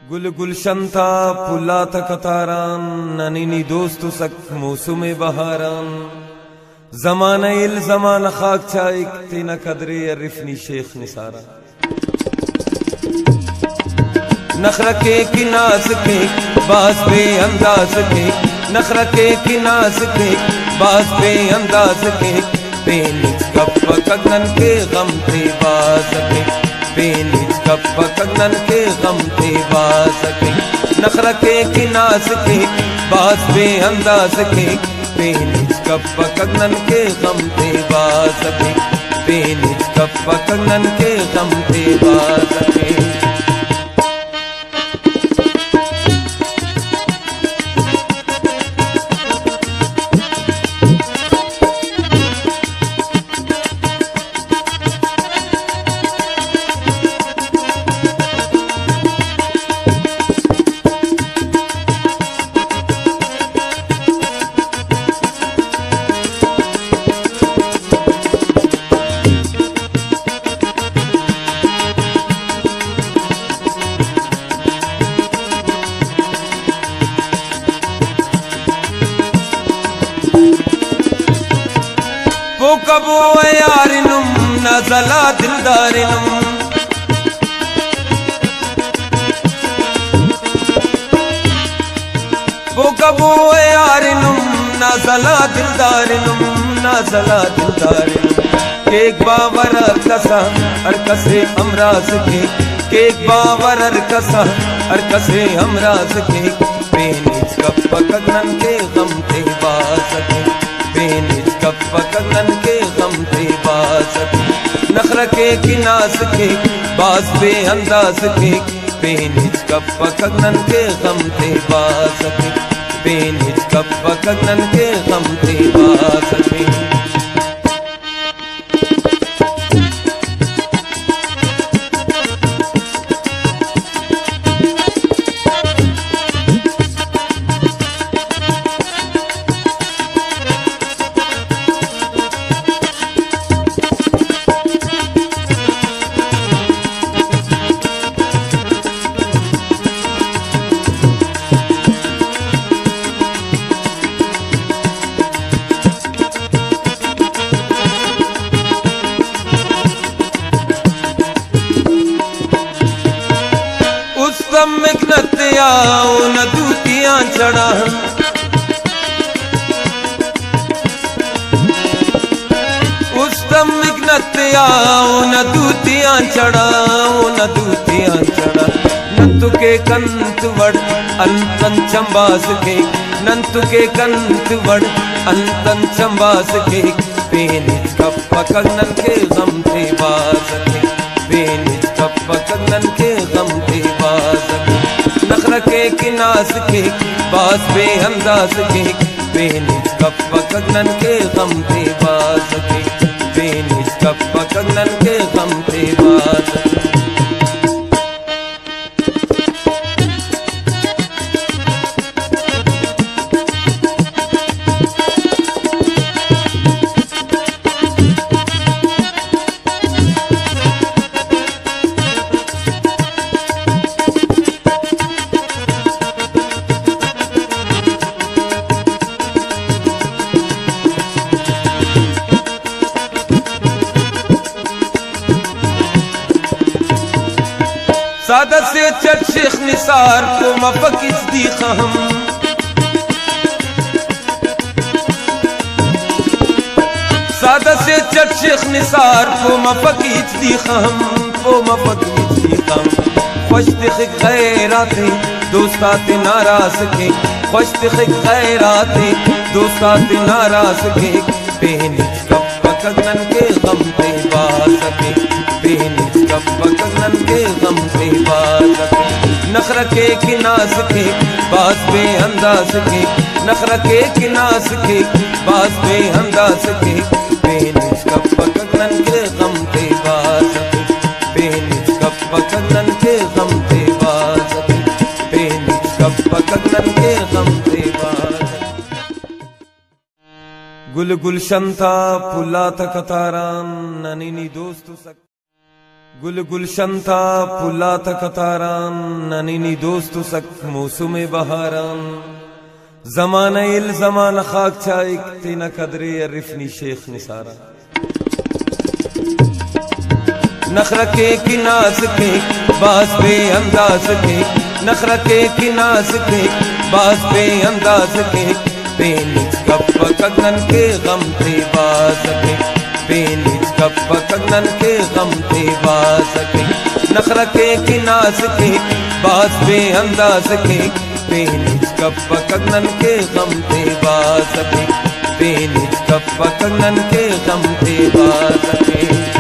गुल गुलशन था फुला था कतारान ननीनी दोस्तु सक मौसुम बहारान जमाना इल जमाना खाक चाइक तीना कदरे अरिफनी शेख निसारा नखरा के की नाज के बाज पे अंदाज के नखरा के की नाज के बाज पे अंदाज के बेनिज कप कगन के गम थे बाज के बेनिज कप कगन के गम थे बाज के नखरा के की नाज के बाज पे अंदाज के बेनिज कप कगन के गम थे बाज के बेनिज कप कगन के गम थे बाज के वो कबो यारिनुम नज़ला दिलदारिनुम वो कबो यारिनुम नज़ला दिलदारिनुम नज़ला दिलदारिनुम केक बावर अरकसा अरकसे अमराज के बावर अरकसा अरकसे अमराज के बेनिज कप कगन के गम थे बाज के बेनिज कप कगन के गम थे बाज के नखरा के की नाज के बाज पे अंदाज के बेनिज कप कगन के गम थे बाज के बेनिज कप कगन के गम थे बाज के न दूतियां चढ़ा उस तम न दूतियां चढ़ा न दूतियां चढ़ा नंतु के कंत वड़ अंतन चंबास के नंतु के कंत वड़ अंतन चंबास के बेनिज कप कगन के गम थे बाज के बेनिज कप कगन के गम थे बाज के नखरा के की नाज के बाज पे अंदाज के बेनिज कप कगन के गम थे बाज के बेनिज कप कगन के गम थे बाज के सादा से चट शेख निसार को मफकिस दी हम सादा से चट शेख निसार को मफकिस दी हम को मफकिस दी हम खुश तिख गैराते दोस्तात नाराज के खुश तिख गैराते दोस्तात नाराज के बेनिज कप कगन के गम थे बाज के बेनिज कप कगन के गम थे बाज के नखरा के की नाज के बाज पे अंदाज के नखरा के की नाज के बाज पे अंदाज के बेनिज कप कगन के गम थे बाज के बेनिज कप कगन के गम थे बाज के बेनिज कप कगन के गम थे बाज गुल गुलशन था फुला था कतारान ननीनी दोस्तु सक गुल गुलशंता फुला था कतारान ननीनी दोस्तु सक मौसुम बहारान जमाना इल जमाना खाक चाइक तीना कदरे अरिफनी शेख निसारा नखरा के की नाज के बास पे अंदाज के नखरा के की नाज के बास पे अंदाज के बेनिज कप कगन के गम थे बास के बेनिज कप कगन के गम थे बास के नखरा के की नाज के बास पे अंदाज के बेनिज कप कगन के गम थे बास के बेनिज कप कगन के गम थे बास के।